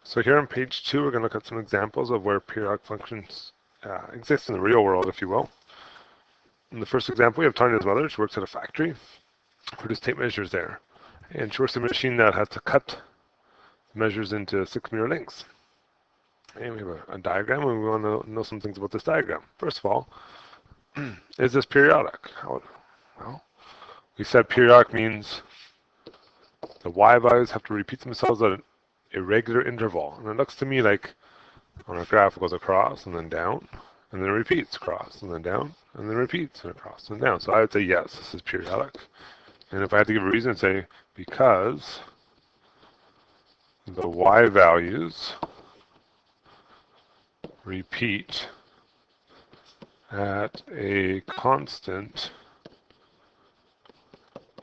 So here on page 2, we're going to look at some examples of where periodic functions exist in the real world, if you will. In the first example, we have Tanya's mother. She works at a factory, produces tape measures there. And she works in a machine that has to cut measures into 6-meter lengths. And we have a diagram, and we want to know some things about this diagram. First of all, is this periodic? Well, we said periodic means the y values have to repeat themselves at an irregular interval. And it looks to me like on our graph it goes across and then down, and then it repeats across and then down, and then repeats and across and down. So I would say yes, this is periodic. And if I had to give a reason, I'd say because the y values repeat at a constant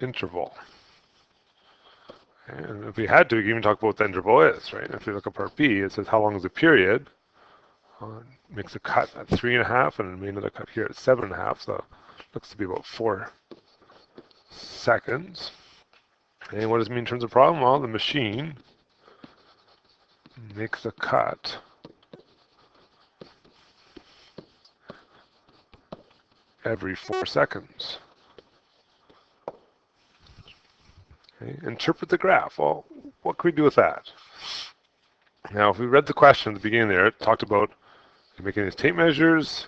interval. And if we had to, we could even talk about what the interval is, right? If you look at part B, it says how long is the period. Makes a cut at 3.5 and made another cut here at 7.5, so it looks to be about 4 seconds. And what does it mean in terms of problem? Well, the machine makes a cut every 4 seconds. Okay. Interpret the graph. Well, what can we do with that? Now, if we read the question at the beginning there, it talked about making these tape measures,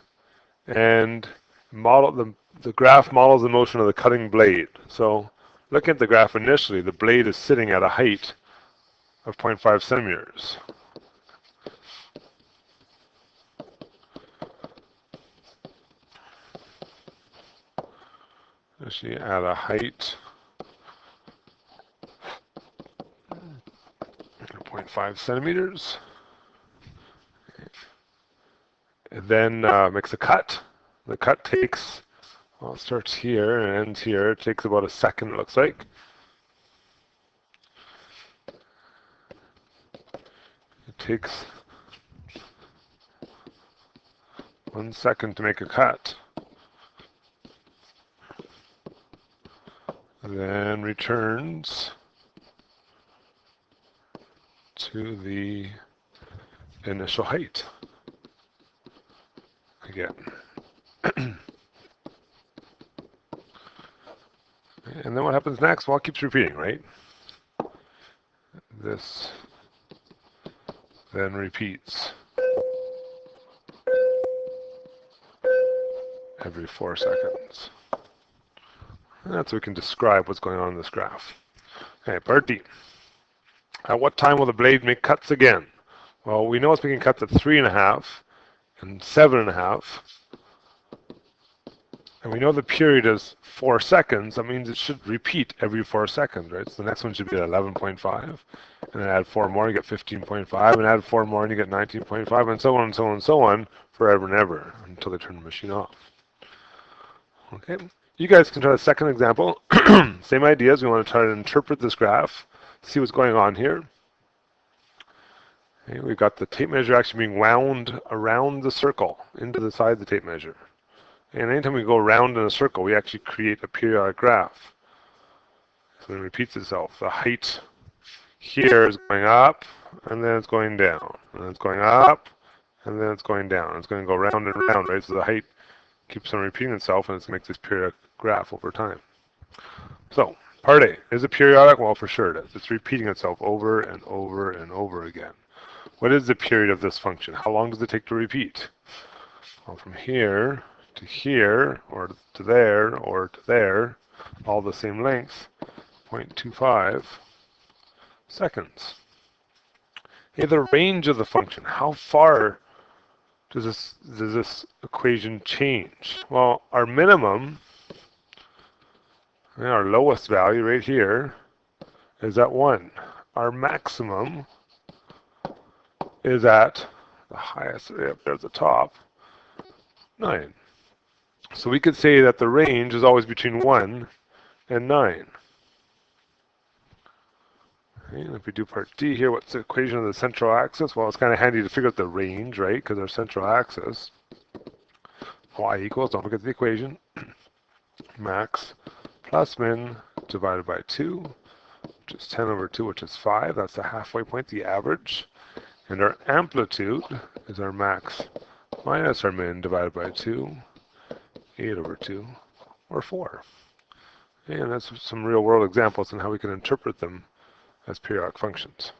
and the graph models the motion of the cutting blade. So, looking at the graph initially, the blade is sitting at a height of 0.5 centimeters. Actually, at a height of 0.5 centimeters. And then makes a cut. The cut takes, well, it starts here and ends here. It takes about a second, it looks like. It takes 1 second to make a cut. Then returns to the initial height again. And then what happens next? Well, it keeps repeating, right? This then repeats every 4 seconds. And that's so we can describe what's going on in this graph. Okay, part D. At what time will the blade make cuts again? Well, we know it's making cuts at 3.5 and 7.5. And we know the period is 4 seconds. That means it should repeat every 4 seconds, right? So the next one should be at 11.5. And then add 4 more, you get 15.5. And add 4 more, and you get 19.5. And so on and so on and so on, forever and ever, until they turn the machine off. Okay. You guys can try the second example. Same ideas. We want to try to interpret this graph, see what's going on here. Okay, we've got the tape measure actually being wound around the circle into the side of the tape measure. And anytime we go around in a circle, we actually create a periodic graph. So it repeats itself. The height here is going up, and then it's going down. And then it's going up, and then it's going down. It's going to go round and round, right? So the height keeps on repeating itself, and it's going to make this periodic graph over time. So, part A. Is it periodic? Well, for sure it is. It's repeating itself over and over and over again. What is the period of this function? How long does it take to repeat? Well, from here to here, or to there, or to there, all the same length, 0.25 seconds. Okay, the range of the function. How far does this equation change? Well, our minimum, our lowest value right here, is at 1. Our maximum is at the highest, up there at the top, 9. So we could say that the range is always between 1 and 9. Okay, and if we do part D here, what's the equation of the central axis? Well, it's kind of handy to figure out the range, right? Because our central axis, y equals, don't forget the equation, max plus min divided by 2, which is 10 over 2, which is 5. That's the halfway point, the average. And our amplitude is our max minus our min divided by 2, 8 over 2, or 4. And that's some real-world examples on how we can interpret them as periodic functions.